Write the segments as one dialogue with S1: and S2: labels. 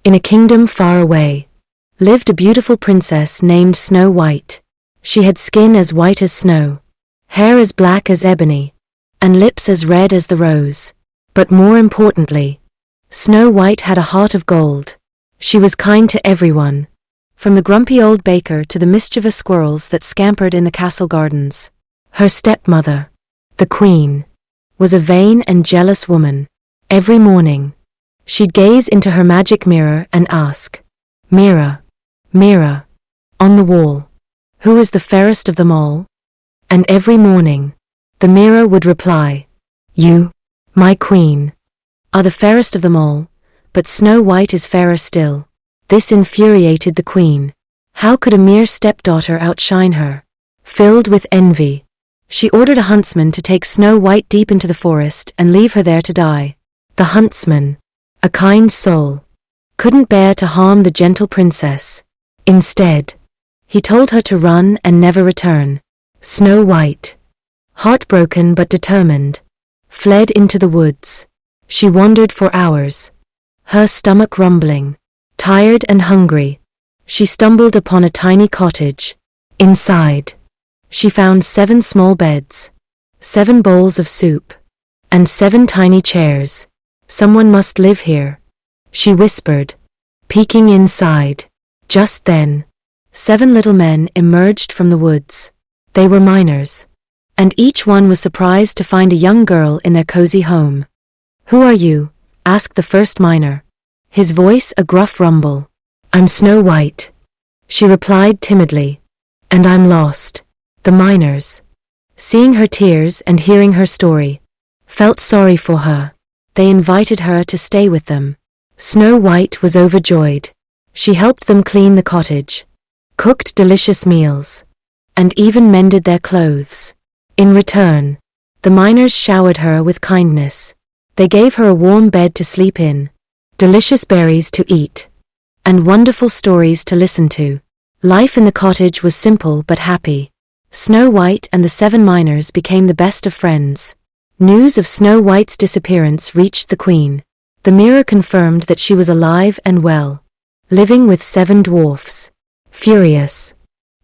S1: In a kingdom far away lived a beautiful princess named Snow White. She had skin as white as snow, hair as black as ebony, and lips as red as the rose. But more importantly, Snow White had a heart of gold. She was kind to everyone, from the grumpy old baker to the mischievous squirrels that scampered in the castle gardens. Her stepmother, the queen, was a vain and jealous woman. Every morning, she'd gaze into her magic mirror and ask, "Mirror, mirror, on the wall, who is the fairest of them all?" And every morning, the mirror would reply, "You, my queen, are the fairest of them all, but Snow White is fairer still." This infuriated the queen. How could a mere stepdaughter outshine her? Filled with envy, she ordered a huntsman to take Snow White deep into the forest and leave her there to die. The huntsman, a kind soul, couldn't bear to harm the gentle princess. Instead, he told her to run and never return. Snow White, heartbroken but determined, fled into the woods. She wandered for hours, her stomach rumbling. Tired and hungry, she stumbled upon a tiny cottage. Inside, she found 7 small beds, 7 bowls of soup, and 7 tiny chairs. "Someone must live here," she whispered, peeking inside. Just then, 7 little men emerged from the woods. They were miners, and each one was surprised to find a young girl in their cozy home. "Who are you?" asked the first miner, his voice a gruff rumble. "I'm Snow White," she replied timidly. "And I'm lost." The miners, seeing her tears and hearing her story, felt sorry for her. They invited her to stay with them. Snow White was overjoyed. She helped them clean the cottage, cooked delicious meals, and even mended their clothes. In return, the miners showered her with kindness. They gave her a warm bed to sleep in, delicious berries to eat, and wonderful stories to listen to. Life in the cottage was simple but happy. Snow White and the 7 miners became the best of friends. News of Snow White's disappearance reached the queen. The mirror confirmed that she was alive and well, living with 7 dwarfs. Furious,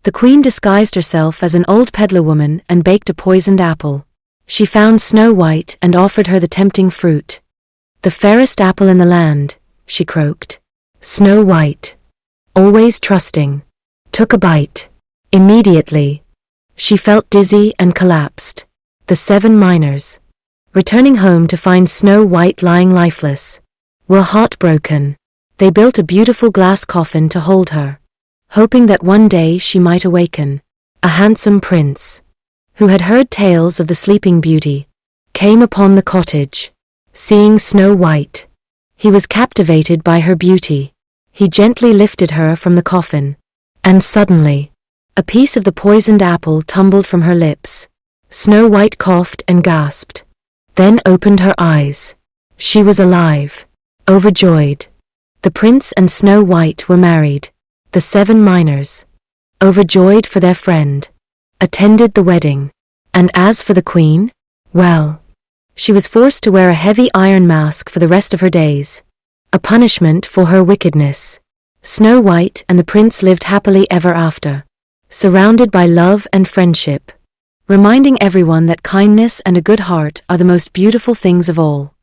S1: the queen disguised herself as an old peddler woman and baked a poisoned apple. She found Snow White and offered her the tempting fruit. "The fairest apple in the land," she croaked. Snow White, always trusting, took a bite. Immediately, she felt dizzy and collapsed. The 7 miners, returning home to find Snow White lying lifeless, were heartbroken. They built a beautiful glass coffin to hold her, hoping that one day she might awaken. A handsome prince, who had heard tales of the Sleeping Beauty, came upon the cottage. Seeing Snow White, he was captivated by her beauty. He gently lifted her from the coffin, and suddenly, a piece of the poisoned apple tumbled from her lips. Snow White coughed and gasped, then opened her eyes. She was alive. Overjoyed, the prince and Snow White were married. The 7 miners, overjoyed for their friend, attended the wedding. And as for the queen, well, she was forced to wear a heavy iron mask for the rest of her days, a punishment for her wickedness. Snow White and the prince lived happily ever after, surrounded by love and friendship, reminding everyone that kindness and a good heart are the most beautiful things of all.